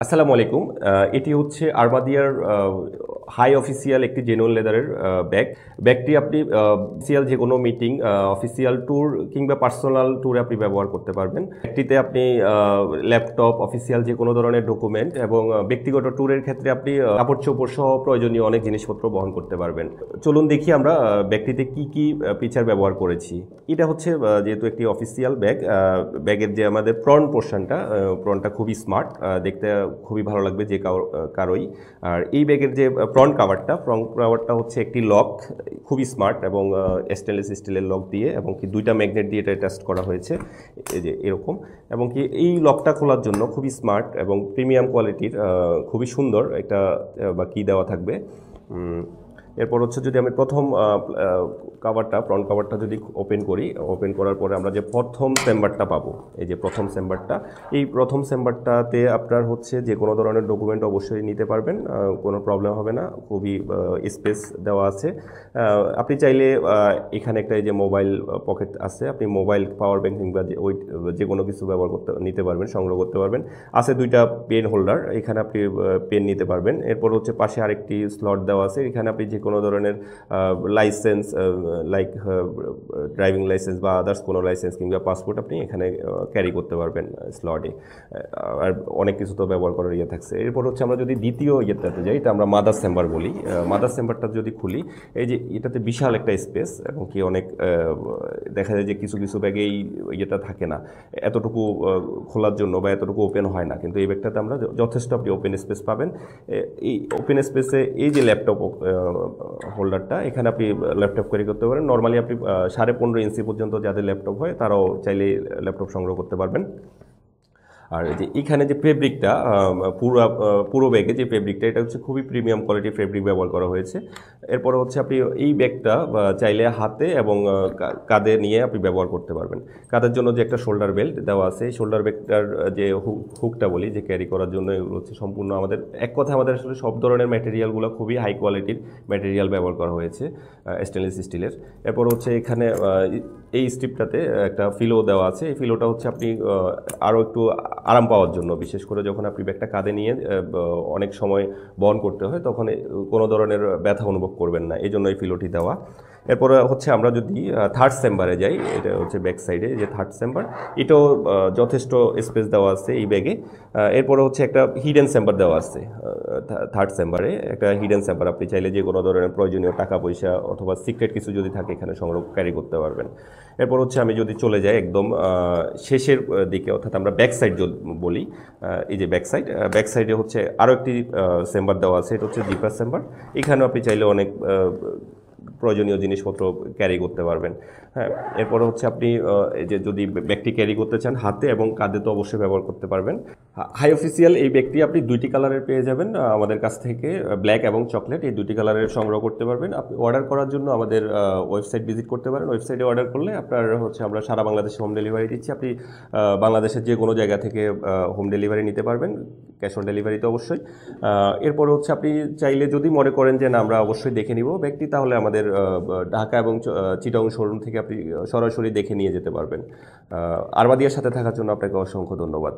আসসালামু আলাইকুম। এটি হচ্ছে আরমাদিয়ার হাই অফিসিয়াল একটি জেনুইন লেদারের ব্যাগ। ব্যাগটি আপনি অফিসিয়াল যে কোনো মিটিং, অফিসিয়াল ট্যুর কিংবা পার্সোনাল ট্যুরে আপনি ব্যবহার করতে পারবেন। ব্যাগটিতে আপনি ল্যাপটপ, অফিসিয়াল যে কোনো ধরনের ডকুমেন্ট এবং ব্যক্তিগত ট্যুরের ক্ষেত্রে আপনি কাপড় চোপড় সহ প্রয়োজনীয় অনেক জিনিসপত্র বহন করতে পারবেন। চলুন দেখি আমরা ব্যাগটিতে কি কি ফিচার ব্যবহার করেছি। এটা হচ্ছে যেহেতু একটি অফিসিয়াল ব্যাগ, ব্যাগের যে আমাদের ফ্রন্ট পোর্শনটা, ফ্রন্টটা খুবই স্মার্ট, দেখতে খুবই ভালো লাগবে যে কারোই। আর এই ব্যাগের যে ফ্রন্ট কাভারটা হচ্ছে একটি লক, খুবই স্মার্ট এবং স্টেনলেস স্টিলের লক দিয়ে, এবং কি দুইটা ম্যাগনেট দিয়ে এটা টেস্ট করা হয়েছে, এই যে এরকম। এবং কি এই লকটা খোলার জন্য খুবই স্মার্ট এবং প্রিমিয়াম কোয়ালিটির, খুবই সুন্দর একটা বা কি দেওয়া থাকবে। এরপর হচ্ছে যদি আমি প্রথম ফ্রন্ট কাভারটা যদি ওপেন করার পরে আমরা যে প্রথম চেম্বারটা পাবো, এই যে প্রথম চেম্বারটা, এই প্রথম চেম্বারটাতে আপনার হচ্ছে যে কোনো ধরনের ডকুমেন্ট অবশ্যই নিতে পারবেন, কোনো প্রবলেম হবে না, খুবই স্পেস দেওয়া আছে। আপনি চাইলে এখানে একটা এই যে মোবাইল পকেট আছে, আপনি মোবাইল, পাওয়ার ব্যাংক কিংবা যে কোনো কিছু নিতে পারবেন, সংগ্রহ করতে পারবেন। আছে দুইটা পেন হোল্ডার, এখানে আপনি পেন নিতে পারবেন। এরপর হচ্ছে পাশে আরেকটি স্লট দেওয়া আছে, এখানে আপনি যে কোনো ধরনের লাইসেন্স, লাইক ড্রাইভিং লাইসেন্স বা আদার্স কোনো লাইসেন্স কিংবা পাসপোর্ট আপনি এখানে ক্যারি করতে পারবেন স্লটে। আর অনেক কিছু তো ব্যবহার করার থাকছে। এরপর হচ্ছে আমরা যদি দ্বিতীয় ইয়েটাতে যাই, এটা আমরা মাদার চেম্বার বলি। মাদার চেম্বারটা যদি খুলি, এই যে এটাতে বিশাল একটা স্পেস, এবং কি অনেক দেখা যায় যে কিছু কিছু ব্যাগে এই ইয়েটা থাকে না, এতটুকু খোলার জন্য বা এতটুকু ওপেন হয় না, কিন্তু এই ব্যাগটাতে আমরা যথেষ্ট আপনি ওপেন স্পেস পাবেন। এই ওপেন স্পেসে এই যে ল্যাপটপ হোল্ডারটা, এখানে আপনি ল্যাপটপ ক্যারি করতে পারেন। নর্মালি আপনি 15.5 ইঞ্চি পর্যন্ত যাদের ল্যাপটপ হয় তারাও চাইলে ল্যাপটপ সংগ্রহ করতে পারবেন। আর যে এখানে যে ফেব্রিকটা, পুরো ব্যাগে যে ফেব্রিকটা, এটা হচ্ছে খুবই প্রিমিয়াম কোয়ালিটির ফেব্রিক ব্যবহার করা হয়েছে। এরপরে হচ্ছে আপনি এই ব্যাগটা চাইলে হাতে এবং কাঁধে নিয়ে আপনি ব্যবহার করতে পারবেন। কাঁধের জন্য যে একটা শোল্ডার বেল্ট দেওয়া আছে, এই শোল্ডার বেল্টটার যে হুকটা বলি, যে ক্যারি করার জন্য, এগুলো হচ্ছে সম্পূর্ণ আমাদের, এক কথা আমাদের আসলে সব ধরনের ম্যাটেরিয়ালগুলো খুবই হাই কোয়ালিটির ম্যাটেরিয়াল ব্যবহার করা হয়েছে, স্টেনলেস স্টিলের। এরপর হচ্ছে এখানে এই স্ট্রিপটাতে একটা ফিলো দেওয়া আছে, এই ফিলোটা হচ্ছে আপনি আরও একটু আরাম পাওয়ার জন্য, বিশেষ করে যখন আপনি ব্যাগটা কাঁধে নিয়ে অনেক সময় বহন করতে হয়, তখন কোনো ধরনের ব্যথা অনুভব করবেন না, এই জন্য এই ফিলোটি দেওয়া। এরপরে হচ্ছে আমরা যদি থার্ড চেম্বারে যাই, এটা হচ্ছে ব্যাক সাইডে যে থার্ড চেম্বার, এটাও যথেষ্ট স্পেস দেওয়া আছে এই ব্যাগে। এরপরে হচ্ছে একটা হিডেন চেম্বার দেওয়া আছে, থার্ড চেম্বারে একটা হিডেন চেম্বার, আপনি চাইলে যে কোনো ধরনের প্রয়োজনীয় টাকা পয়সা অথবা সিক্রেট কিছু যদি থাকে এখানে সংগ্রহ ক্যারি করতে পারবেন। এরপর হচ্ছে আমি যদি চলে যাই একদম শেষের দিকে, অর্থাৎ আমরা ব্যাক সাইড যদি বলি, এই যে ব্যাক সাইডে হচ্ছে আরও একটি চেম্বার দেওয়া আছে, এটা হচ্ছে জিপার চেম্বার। এখানেও আপনি চাইলে অনেক প্রয়োজনীয় জিনিসপত্র ক্যারি করতে পারবেন। হ্যাঁ, এরপরে হচ্ছে আপনি যে যদি ব্যাগটি ক্যারি করতে চান হাতে এবং কাঁধে, তো অবশ্যই ব্যবহার করতে পারবেন। হাই অফিসিয়াল এই ব্যাগটি আপনি দুইটি কালারের পেয়ে যাবেন আমাদের কাছ থেকে, ব্ল্যাক এবং চকলেট, এই দুইটি কালারের সংগ্রহ করতে পারবেন। আপনি অর্ডার করার জন্য আমাদের ওয়েবসাইট ভিজিট করতে পারেন। ওয়েবসাইটে অর্ডার করলে আপনার হচ্ছে আমরা সারা বাংলাদেশে হোম ডেলিভারি দিচ্ছি। আপনি বাংলাদেশের যে কোনো জায়গা থেকে হোম ডেলিভারি নিতে পারবেন, ক্যাশ অন ডেলিভারিতে অবশ্যই। এরপর হচ্ছে আপনি চাইলে যদি মনে করেন যে না, আমরা অবশ্যই দেখে নিব ব্যাগটি, তাহলে আমাদের ঢাকা এবং চিটাগং শোরুম থেকে আপনি সরাসরি দেখে নিয়ে যেতে পারবেন। আরমাদিয়ার সাথে থাকার জন্য আপনাকে অসংখ্য ধন্যবাদ।